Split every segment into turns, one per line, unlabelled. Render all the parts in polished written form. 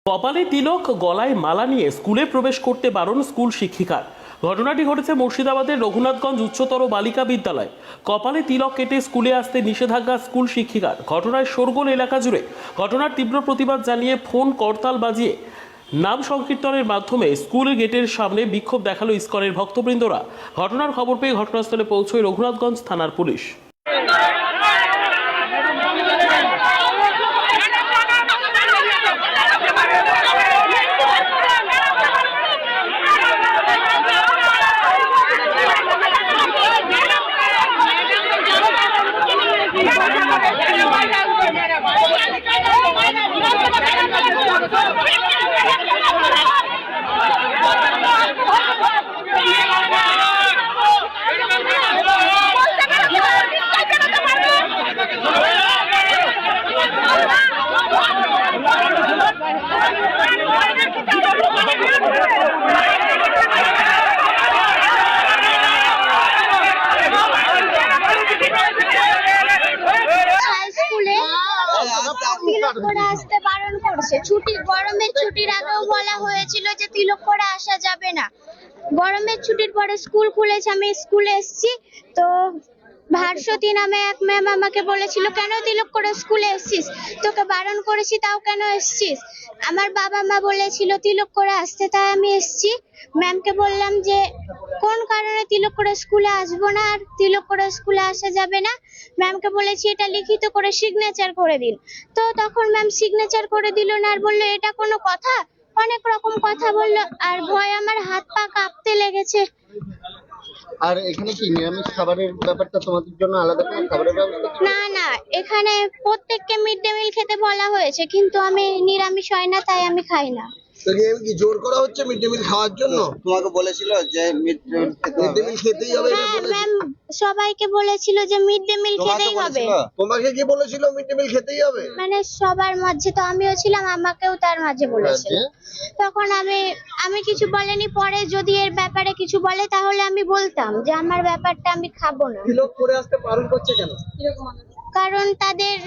কপালে তিলক গলায় মালা নিয়ে স্কুলে প্রবেশ করতে বারণ স্কুল শিক্ষিকার। ঘটনাটি ঘটেছে মুর্শিদাবাদের রঘুনাথগঞ্জ উচ্চতর বালিকা বিদ্যালয়। কপালে তিলক কেটে স্কুলে আসতে নিষেধাজ্ঞা স্কুল শিক্ষিকার। ঘটনায় শোরগোল এলাকা জুড়ে। ঘটনার তীব্র প্রতিবাদ জানিয়ে ফোন করতাল বাজিয়ে নাম সংকীর্তনের মাধ্যমে স্কুল গেটের সামনে বিক্ষোভ দেখালো ইসকনের ভক্তবৃন্দরা। ঘটনার খবর পেয়ে ঘটনাস্থলে পৌঁছয় রঘুনাথগঞ্জ থানার পুলিশ।
আসতে বারণ করছে। গরমের ছুটির আগেও বলা হয়েছিল যে তিলক করে আসা যাবে না। গরমের ছুটির পরে স্কুল খুলেছে, আমি স্কুলে এসেছি তো ভাস্বতী নামে এক ম্যাম আমাকে বলেছিল, কেন তিলক করে স্কুলে এসেছিস, তোকে বারণ করেছি তাও কেন এসেছিস। আমার বাবা মা বলেছিল তিলক করে আসতে, তাই আমি এসেছি। ম্যামকে বললাম যে কোন কারণে তিলক করে স্কুলে আসবো না আর তিলক করে স্কুলে আসা যাবে না। ম্যামকে বলেছি এটা লিখিত করে সিগনেচার করে দিন, তো তখন ম্যাম সিগনেচার করে দিল না আর বললো এটা কোনো কথা, অনেক রকম কথা বললো আর ভয় আমার হাত পা কাঁপতে লেগেছে।
আর এখানে কি নিরামিষ খাবারের ব্যাপারটা তোমাদের জন্য আলাদা কোনো খাবারের ব্যবস্থা?
না না, এখানে প্রত্যেককে মিড ডে মিল খেতে বলা হয়েছে, কিন্তু আমি নিরামিষ হয় না তাই আমি খাই না।
কি জোর করা হচ্ছে মিড ডে মিল খাওয়ার জন্য? তোমাকে বলেছিল যে মিড ডে মিল খেতেই হবে?
হ্যাঁ, ম্যাম সবাইকে বলেছিল যে মিড ডে মিল খেতেই হবে।
তোমাকে কি বলেছিল মিড ডে মিল খেতেই হবে?
মানে সবার মাঝে তো আমিও ছিলাম, আমাকেও তার মাঝে বলেছিল। তখন আমি কিছু বলিনি, পরে যদি এর ব্যাপারে কিছু বলে তাহলে আমি বলতাম যে আমার ব্যাপারটা আমি খাবো না।
তিলক করে আসতে বারণ করছে কেন?
কারণ তাদের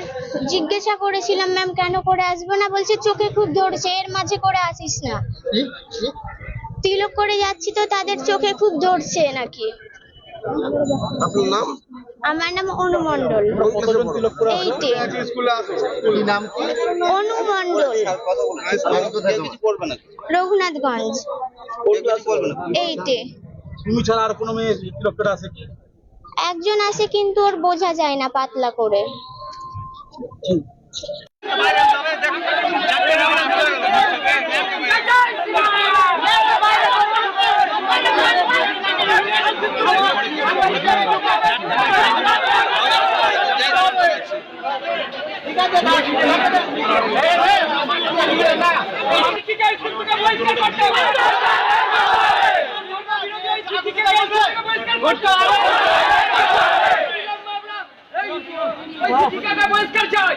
জিজ্ঞাসা করেছিলাম ম্যাম কেন করে আসবো না, বলছে চোখে খুব ধরছে, এর মাঝে করে আসিস না। তিলক করে যাচ্ছি তো তাদের চোখে খুব ধরছে নাকি।
আপনার নাম?
আমার নাম অনু মণ্ডল। অনু মণ্ডল, রঘুনাথগঞ্জ 8-এ।
তুমি ছাড়া আর কোনো মেয়ে তিলক করে আসে কি?
একজন আসে কিন্তু ওর বোঝা যায় না, পাতলা করে।
বহিষ্কার চাই।